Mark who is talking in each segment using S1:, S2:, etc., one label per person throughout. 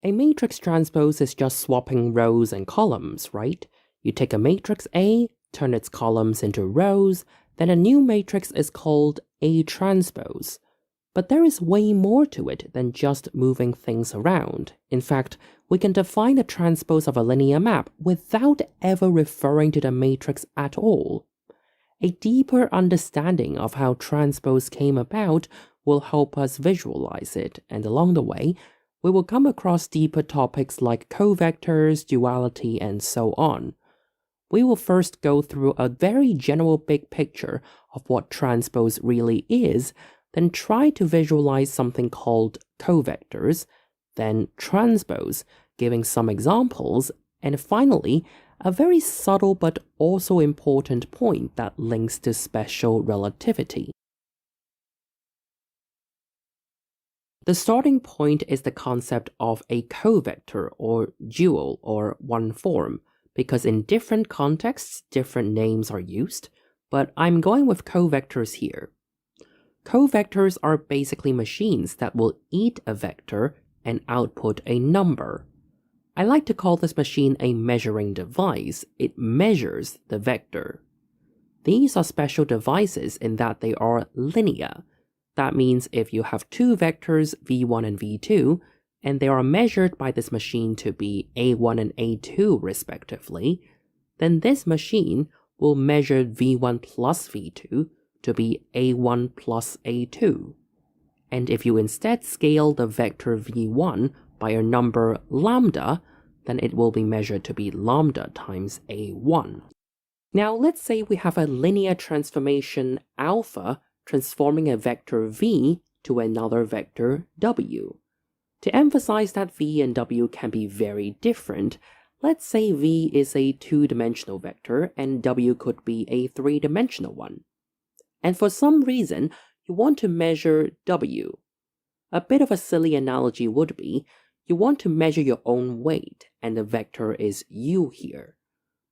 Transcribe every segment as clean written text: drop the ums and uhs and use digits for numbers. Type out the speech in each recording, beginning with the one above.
S1: A matrix transpose is just swapping rows and columns, right? You take a matrix A, turn its columns into rows, then a new matrix is called A transpose. But there is way more to it than just moving things around. In fact, we can define the transpose of a linear map without ever referring to the matrix at all. A deeper understanding of how transpose came about will help us visualize it, and along the way, we will come across deeper topics like covectors, duality, and so on. We will first go through a very general big picture of what transpose really is, then try to visualize something called covectors, then transpose, giving some examples, and finally, a very subtle but also important point that links to special relativity. The starting point is the concept of a covector or dual or one form, because in different contexts, different names are used, but I'm going with covectors here. Covectors are basically machines that will eat a vector and output a number. I like to call this machine a measuring device. It measures the vector. These are special devices in that they are linear. That means if you have two vectors v1 and v2, and they are measured by this machine to be a1 and a2 respectively, then this machine will measure v1 plus v2 to be a1 plus a2. And if you instead scale the vector v1 by a number lambda, then it will be measured to be lambda times a1. Now let's say we have a linear transformation alpha transforming a vector v to another vector w. To emphasize that v and w can be very different, let's say v is a two-dimensional vector and w could be a three-dimensional one. And for some reason, you want to measure w. A bit of a silly analogy would be, you want to measure your own weight, and the vector is u here.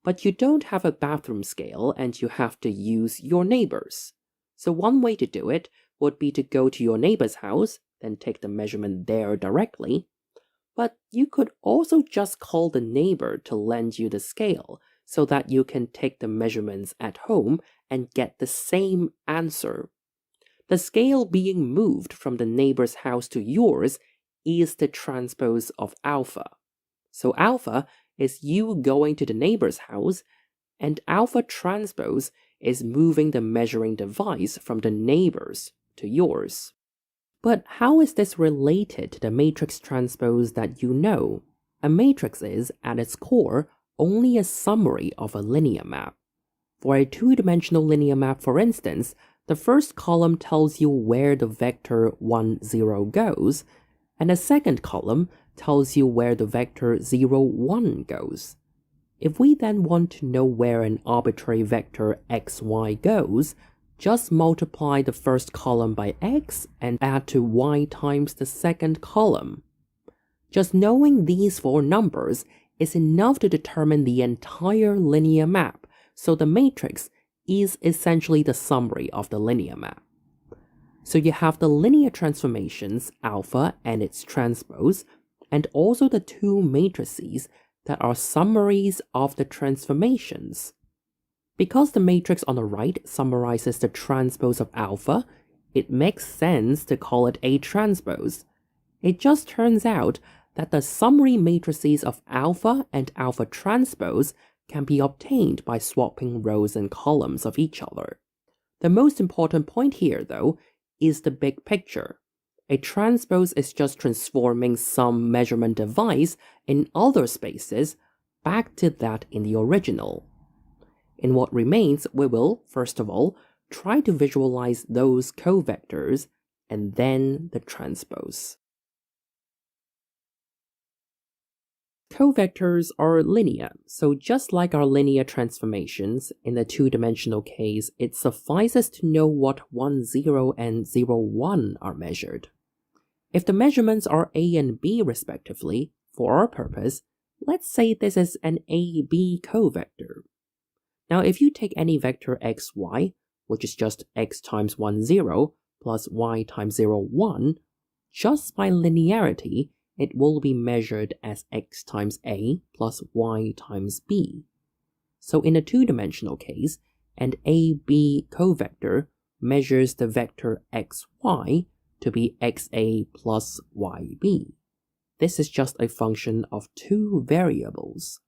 S1: But you don't have a bathroom scale and you have to use your neighbor's. So one way to do it would be to go to your neighbor's house, then take the measurement there directly. But you could also just call the neighbor to lend you the scale, so that you can take the measurements at home and get the same answer. The scale being moved from the neighbor's house to yours is the transpose of alpha. So alpha is you going to the neighbor's house, and alpha transpose is moving the measuring device from the neighbor's to yours. But how is this related to the matrix transpose that you know? A matrix is, at its core, only a summary of a linear map. For a two-dimensional linear map, for instance, the first column tells you where the vector 1, 0 goes, and the second column tells you where the vector 0, 1 goes. If we then want to know where an arbitrary vector xy goes, just multiply the first column by x and add to y times the second column. Just knowing these four numbers is enough to determine the entire linear map, so the matrix is essentially the summary of the linear map. So you have the linear transformations alpha and its transpose, and also the two matrices that are summaries of the transformations. Because the matrix on the right summarizes the transpose of alpha, it makes sense to call it a transpose. It just turns out that the summary matrices of alpha and alpha transpose can be obtained by swapping rows and columns of each other. The most important point here, though, is the big picture. A transpose is just transforming some measurement device in other spaces back to that in the original. In what remains, we will, first of all, try to visualize those covectors and then the transpose. Covectors are linear, so just like our linear transformations, in the two-dimensional case, it suffices to know what 1, 0 and 0, 1 are measured. If the measurements are a and b respectively, for our purpose, let's say this is an AB covector. Now if you take any vector xy, which is just x times 1, 0, plus y times 0, 1, just by linearity, it will be measured as x times a plus y times b. So in a two-dimensional case, an AB covector measures the vector xy to be xa plus yb. This is just a function of two variables.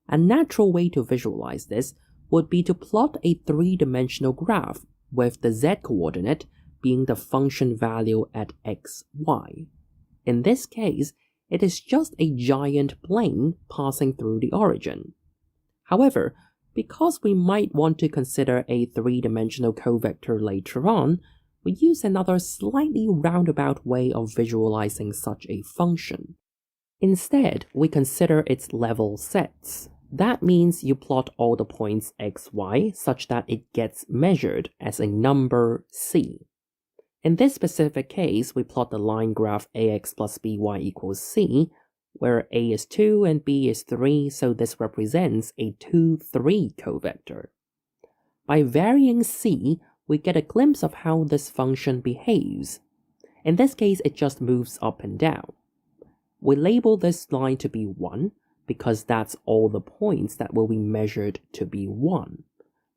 S1: A natural way to visualize this would be to plot a three-dimensional graph with the z-coordinate being the function value at xy. In this case, it is just a giant plane passing through the origin. However, because we might want to consider a three-dimensional covector later on, we use another slightly roundabout way of visualizing such a function. Instead, we consider its level sets. That means you plot all the points xy such that it gets measured as a number c. In this specific case, we plot the line graph ax plus by equals c, where a is 2 and b is 3, so this represents a 2-3 covector. By varying c, we get a glimpse of how this function behaves. In this case, it just moves up and down. We label this line to be 1, because that's all the points that will be measured to be 1.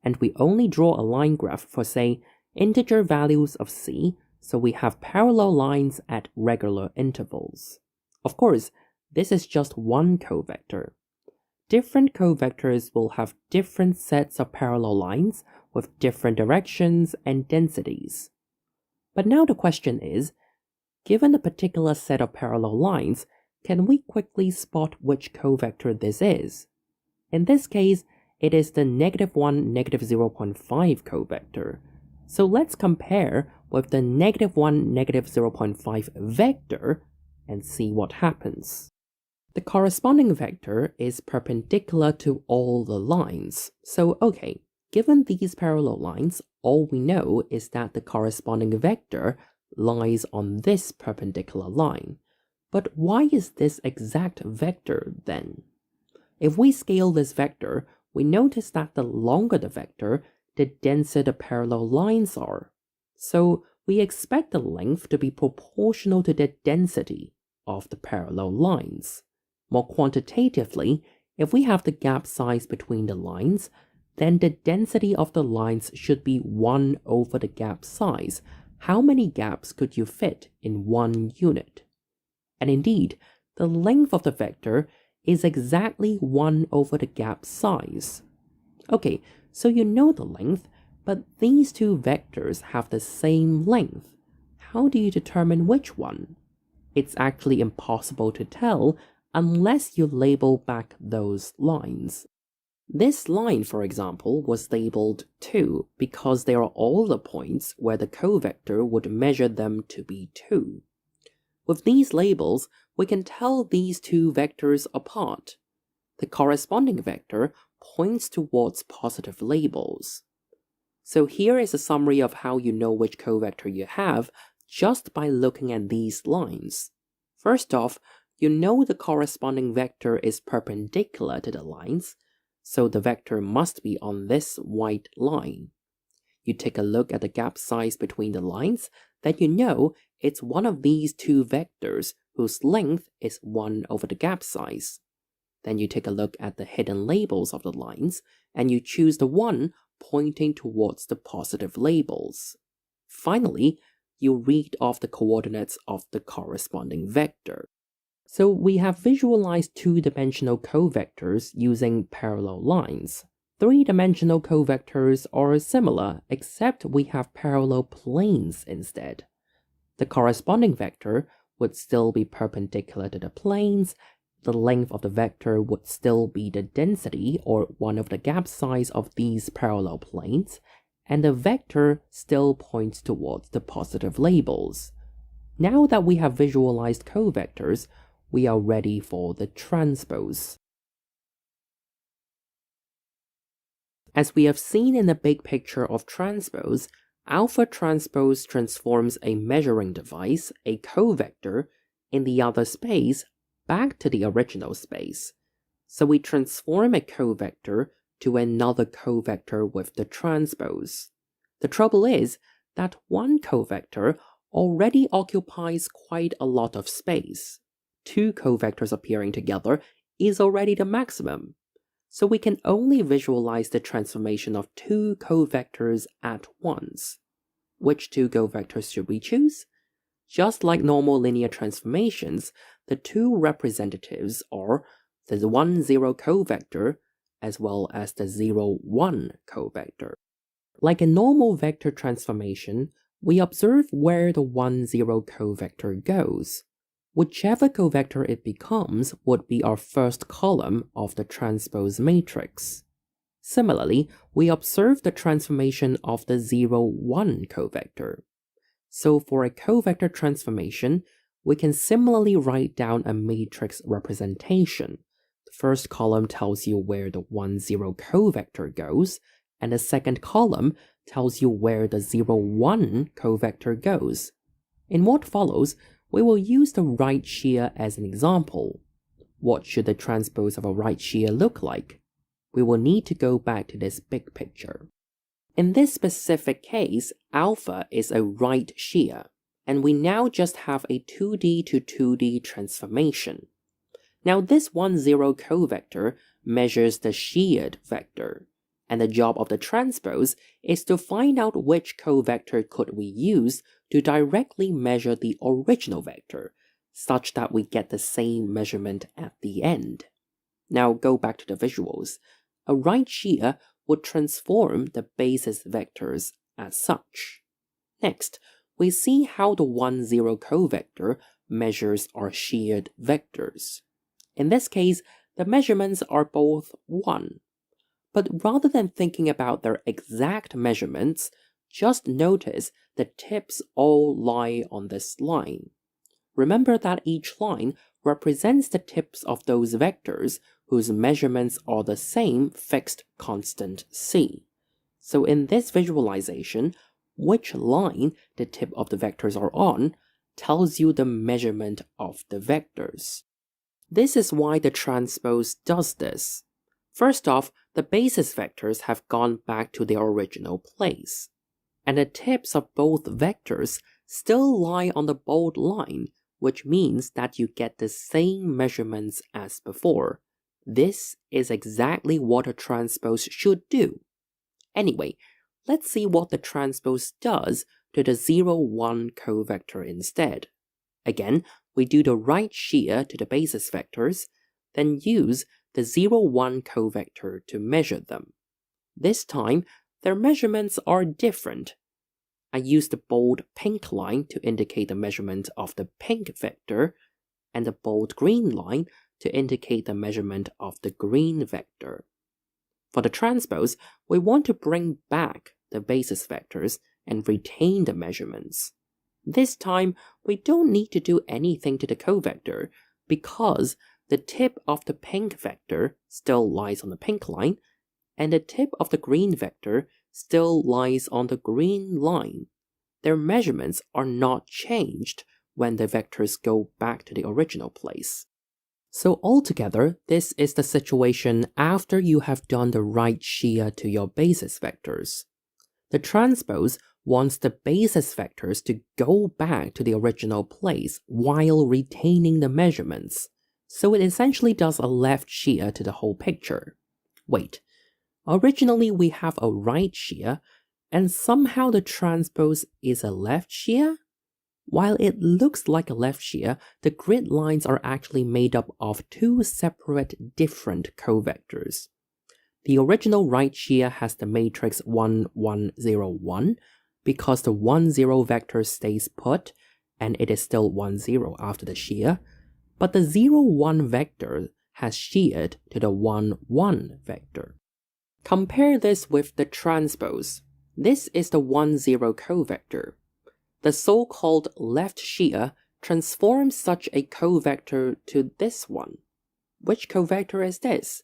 S1: And we only draw a line graph for, say, integer values of c, so we have parallel lines at regular intervals. Of course, this is just one covector. Different covectors will have different sets of parallel lines with different directions and densities. But now the question is, given a particular set of parallel lines, can we quickly spot which covector this is? In this case, it is the -1, -0.5 covector. So let's compare with the -1, -0.5 vector and see what happens. The corresponding vector is perpendicular to all the lines. So okay, given these parallel lines, all we know is that the corresponding vector lies on this perpendicular line. But why is this exact vector then? If we scale this vector, we notice that the longer the vector, the denser the parallel lines are. So we expect the length to be proportional to the density of the parallel lines. More quantitatively, if we have the gap size between the lines, then the density of the lines should be 1 over the gap size. How many gaps could you fit in one unit? And indeed, the length of the vector is exactly 1 over the gap size. Okay, so you know the length, but these two vectors have the same length. How do you determine which one? It's actually impossible to tell unless you label back those lines. This line, for example, was labeled 2 because they are all the points where the covector would measure them to be 2. With these labels, we can tell these two vectors apart. The corresponding vector points towards positive labels. So here is a summary of how you know which covector you have just by looking at these lines. First off, you know the corresponding vector is perpendicular to the lines, so the vector must be on this white line. You take a look at the gap size between the lines, then you know it's one of these two vectors whose length is 1 over the gap size. Then you take a look at the hidden labels of the lines, and you choose the one pointing towards the positive labels. Finally, you read off the coordinates of the corresponding vector. So we have visualized two-dimensional covectors using parallel lines. Three-dimensional covectors are similar, except we have parallel planes instead. The corresponding vector would still be perpendicular to the planes, the length of the vector would still be the density or 1 of the gap size of these parallel planes, and the vector still points towards the positive labels. Now that we have visualized covectors, we are ready for the transpose. As we have seen in the big picture of transpose, alpha transpose transforms a measuring device, a covector, in the other space back to the original space. So we transform a covector to another covector with the transpose. The trouble is that one covector already occupies quite a lot of space. two covectors appearing together is already the maximum. So we can only visualize the transformation of two covectors at once. Which two covectors should we choose? Just like normal linear transformations, the two representatives are the 1, 0 covector as well as the 0, 1 covector. Like a normal vector transformation, we observe where the 1, 0 covector goes. Whichever covector it becomes would be our first column of the transpose matrix. Similarly, we observe the transformation of the 0, 1 covector. So for a covector transformation, we can similarly write down a matrix representation. The first column tells you where the 1, 0 covector goes, and the second column tells you where the 0, 1 covector goes. In what follows, we will use the right shear as an example. What should the transpose of a right shear look like? We will need to go back to this big picture. In this specific case, alpha is a right shear, and we now just have a 2D to 2D transformation. Now this 1, 0 covector measures the sheared vector, and the job of the transpose is to find out which covector could we use to directly measure the original vector, such that we get the same measurement at the end. Now go back to the visuals. A right shear would transform the basis vectors as such. Next, we see how the 1, 0 covector measures our sheared vectors. In this case, the measurements are both 1. But rather than thinking about their exact measurements, just notice the tips all lie on this line. Remember that each line represents the tips of those vectors whose measurements are the same fixed constant c. So in this visualization, which line the tip of the vectors are on tells you the measurement of the vectors. This is why the transpose does this. First off, the basis vectors have gone back to their original place, and the tips of both vectors still lie on the bold line, which means that you get the same measurements as before. This is exactly what a transpose should do. Anyway, let's see what the transpose does to the 0, 1 covector instead. Again, we do the right shear to the basis vectors, then use the 0, 1 covector to measure them. This time, their measurements are different. I use the bold pink line to indicate the measurement of the pink vector, and the bold green line to indicate the measurement of the green vector. For the transpose, we want to bring back the basis vectors and retain the measurements. This time, we don't need to do anything to the covector because the tip of the pink vector still lies on the pink line, and the tip of the green vector still lies on the green line. Their measurements are not changed when the vectors go back to the original place. So altogether, this is the situation after you have done the right shear to your basis vectors. The transpose wants the basis vectors to go back to the original place while retaining the measurements. So it essentially does a left shear to the whole picture. Wait, originally we have a right shear, and somehow the transpose is a left shear? While it looks like a left shear, the grid lines are actually made up of two separate different covectors. The original right shear has the matrix 1, 1, 0, 1 because the 1, 0 vector stays put and it is still 1, 0 after the shear, but the 0, 1 vector has sheared to the 1, 1 vector. Compare this with the transpose. This is the 1, 0 covector. The so-called left shear transforms such a covector to this one. Which covector is this?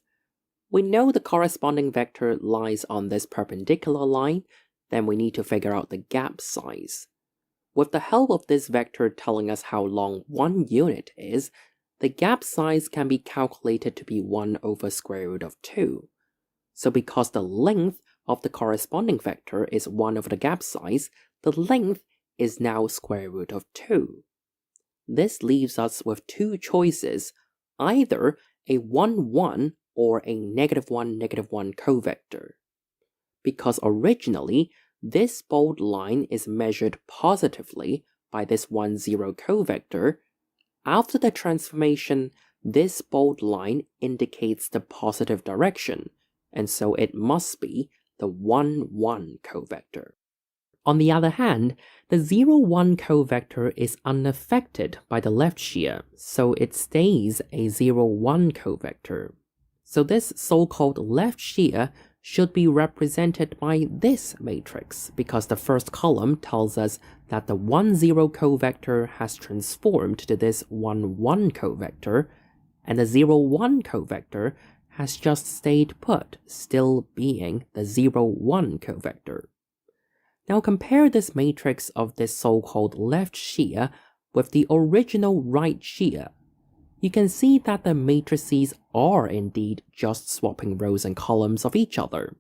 S1: We know the corresponding vector lies on this perpendicular line, then we need to figure out the gap size. With the help of this vector telling us how long one unit is, the gap size can be calculated to be 1 over square root of 2. So because the length of the corresponding vector is 1 over the gap size, the length is now square root of 2. this leaves us with two choices, either a 1, 1 or a -1, -1 covector. Because originally, this bold line is measured positively by this 1, 0 covector, after the transformation, this bold line indicates the positive direction, and so it must be the 1, 1 covector. On the other hand, the 0, 1 covector is unaffected by the left shear, so it stays a 0, 1 covector. So this so-called left shear should be represented by this matrix, because the first column tells us that the 1, 0 covector has transformed to this 1, 1 covector, and the 0, 1 covector has just stayed put, still being the 0, 1 covector. Now compare this matrix of this so-called left shear with the original right shear. You can see that the matrices are indeed just swapping rows and columns of each other.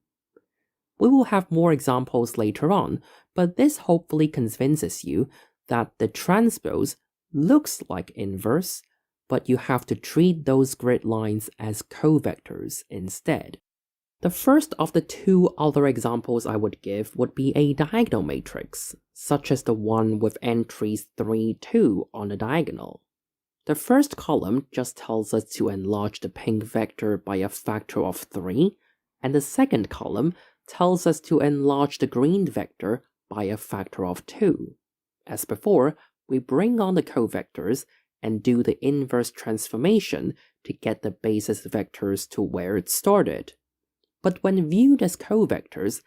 S1: We will have more examples later on, but this hopefully convinces you that the transpose looks like inverse, but you have to treat those grid lines as covectors instead. The first of the two other examples I would give would be a diagonal matrix, such as the one with entries 3, 2 on the diagonal. The first column just tells us to enlarge the pink vector by a factor of 3, and the second column tells us to enlarge the green vector by a factor of 2. As before, we bring on the covectors and do the inverse transformation to get the basis vectors to where it started. But when viewed as covectors,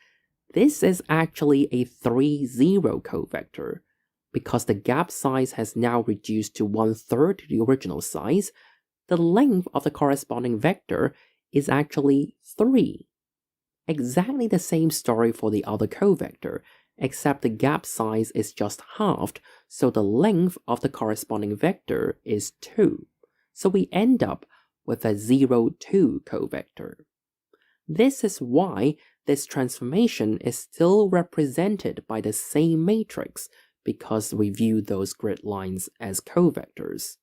S1: this is actually a 3, 0 covector. Because the gap size has now reduced to 1/3 the original size, the length of the corresponding vector is actually 3. Exactly the same story for the other covector, except the gap size is just halved, so the length of the corresponding vector is 2. So we end up with a 0, 2 covector. This is why this transformation is still represented by the same matrix, because we view those grid lines as covectors.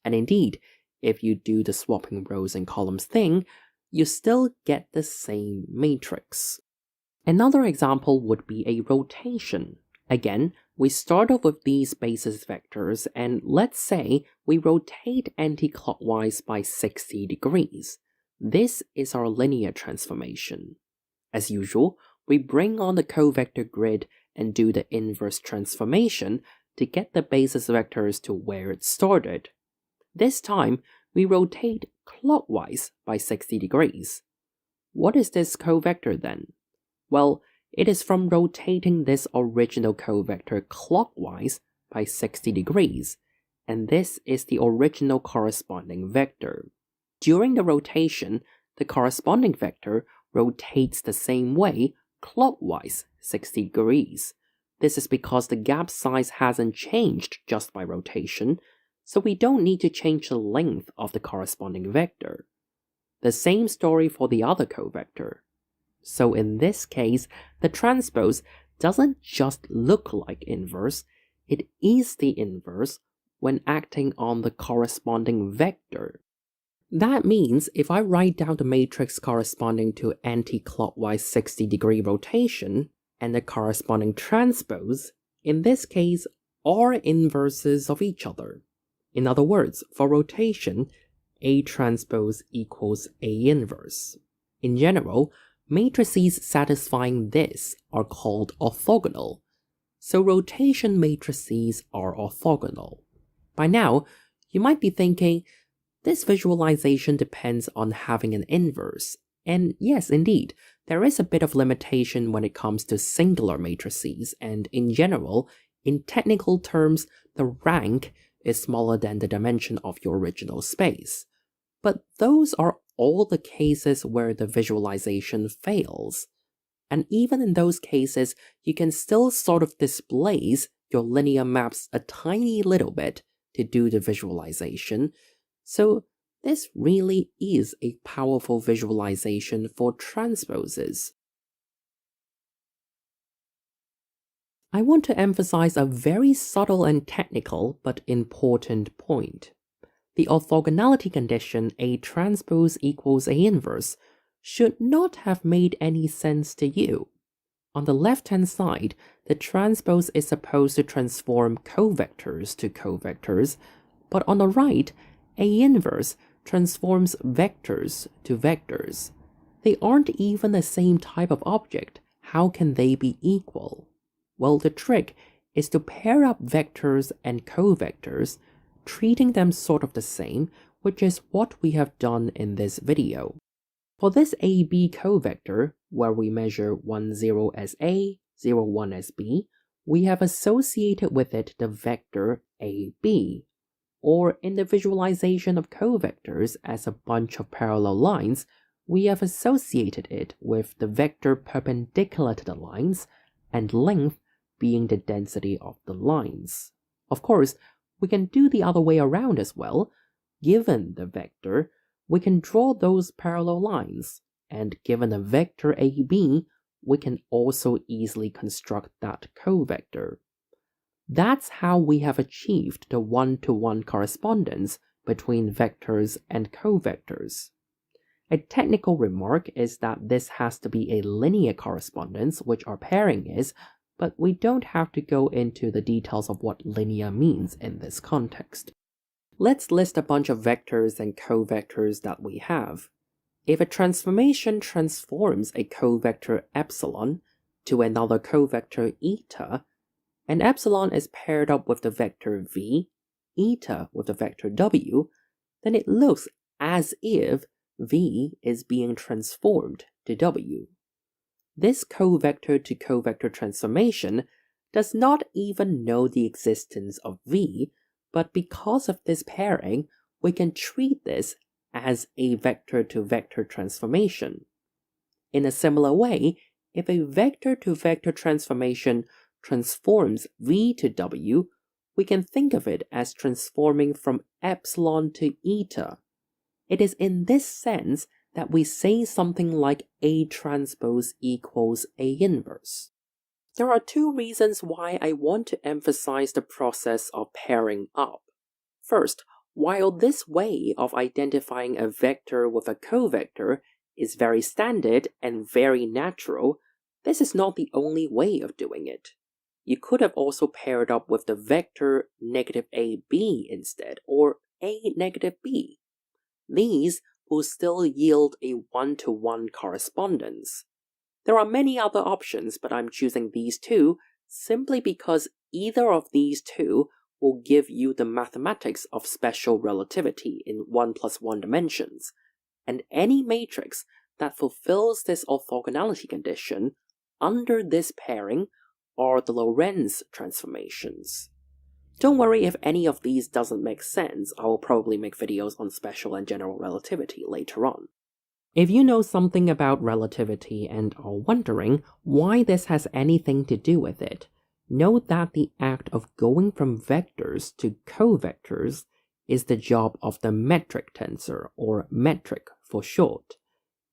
S1: And indeed, if you do the swapping rows and columns thing, you still get the same matrix. Another example would be a rotation. Again, we start off with these basis vectors, and let's say we rotate anti-clockwise by 60 degrees. This is our linear transformation. As usual, we bring on the covector grid and do the inverse transformation to get the basis vectors to where it started. This time, we rotate clockwise by 60 degrees. What is this covector then? Well, it is from rotating this original covector clockwise by 60 degrees, and this is the original corresponding vector. During the rotation, the corresponding vector rotates the same way clockwise 60 degrees. This is because the gap size hasn't changed just by rotation, so we don't need to change the length of the corresponding vector. The same story for the other covector. So in this case, the transpose doesn't just look like inverse, it is the inverse when acting on the corresponding vector. That means if I write down the matrix corresponding to anti-clockwise 60-degree rotation and the corresponding transpose, in this case, are inverses of each other. In other words, for rotation, A transpose equals A inverse. In general, matrices satisfying this are called orthogonal. So rotation matrices are orthogonal. By now, you might be thinking, this visualization depends on having an inverse. And yes, indeed, there is a bit of limitation when it comes to singular matrices, and in general, in technical terms, the rank is smaller than the dimension of your original space. But those are all the cases where the visualization fails. And even in those cases, you can still sort of displace your linear maps a tiny little bit to do the visualization. So this really is a powerful visualization for transposes. I want to emphasize a very subtle and technical but important point. The orthogonality condition A transpose equals A inverse should not have made any sense to you. On the left-hand side, the transpose is supposed to transform covectors to covectors, but on the right, A inverse transforms vectors to vectors. They aren't even the same type of object. How can they be equal? Well, the trick is to pair up vectors and covectors, treating them sort of the same, which is what we have done in this video. For this AB covector, where we measure 1, 0 as A, 0, 1 as B, we have associated with it the vector AB. Or in the visualization of covectors as a bunch of parallel lines, we have associated it with the vector perpendicular to the lines, and length being the density of the lines. Of course, we can do the other way around as well. Given the vector, we can draw those parallel lines, and given a vector AB, we can also easily construct that covector. That's how we have achieved the one-to-one correspondence between vectors and covectors. A technical remark is that this has to be a linear correspondence, which our pairing is, but we don't have to go into the details of what linear means in this context. Let's list a bunch of vectors and covectors that we have. If a transformation transforms a covector epsilon to another covector eta, and epsilon is paired up with the vector v, eta with the vector w, then it looks as if v is being transformed to w. This covector to covector transformation does not even know the existence of v, but because of this pairing, we can treat this as a vector to vector transformation. In a similar way, if a vector to vector transformation transforms v to w, we can think of it as transforming from epsilon to eta. It is in this sense that we say something like A transpose equals A inverse. There are two reasons why I want to emphasize the process of pairing up. First, while this way of identifying a vector with a covector is very standard and very natural, this is not the only way of doing it. You could have also paired up with the vector negative AB instead, or A negative B. These will still yield a one-to-one correspondence. There are many other options, but I'm choosing these two simply because either of these two will give you the mathematics of special relativity in 1 + 1 dimensions, and any matrix that fulfills this orthogonality condition under this pairing are the Lorentz transformations. Don't worry if any of these doesn't make sense. I will probably make videos on special and general relativity later on. If you know something about relativity and are wondering why this has anything to do with it, note that the act of going from vectors to covectors is the job of the metric tensor, or metric for short,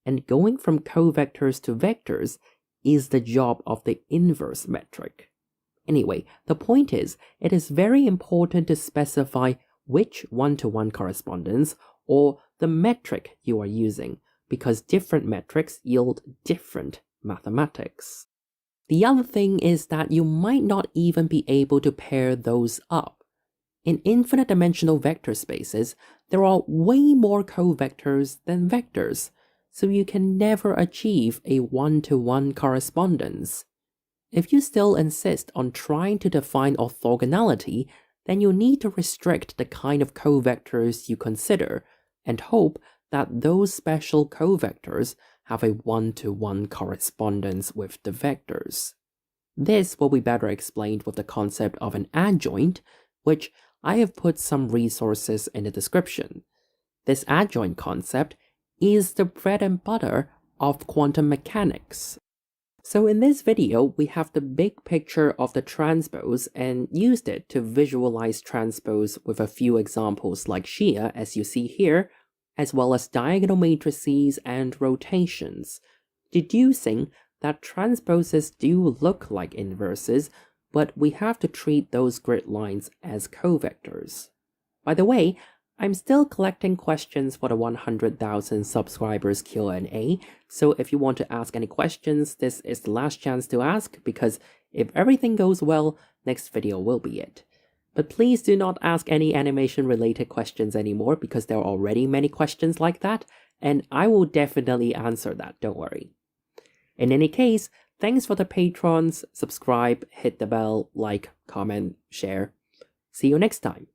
S1: and going from covectors to vectors is the job of the inverse metric. Anyway, the point is, it is very important to specify which one-to-one correspondence or the metric you are using, because different metrics yield different mathematics. The other thing is that you might not even be able to pair those up. In infinite dimensional vector spaces, there are way more covectors than vectors, so you can never achieve a one-to-one correspondence. If you still insist on trying to define orthogonality, then you need to restrict the kind of covectors you consider, and hope that those special covectors have a one-to-one correspondence with the vectors. This will be better explained with the concept of an adjoint, which I have put some resources in the description. This adjoint concept is the bread and butter of quantum mechanics. So in this video, we have the big picture of the transpose and used it to visualize transpose with a few examples like shear, as you see here, as well as diagonal matrices and rotations, deducing that transposes do look like inverses, but we have to treat those grid lines as covectors. By the way, I'm still collecting questions for the 100,000 subscribers Q&A, so if you want to ask any questions, this is the last chance to ask, because if everything goes well, next video will be it. But please do not ask any animation-related questions anymore, because there are already many questions like that, and I will definitely answer that, don't worry. In any case, thanks for the patrons, subscribe, hit the bell, like, comment, share. See you next time.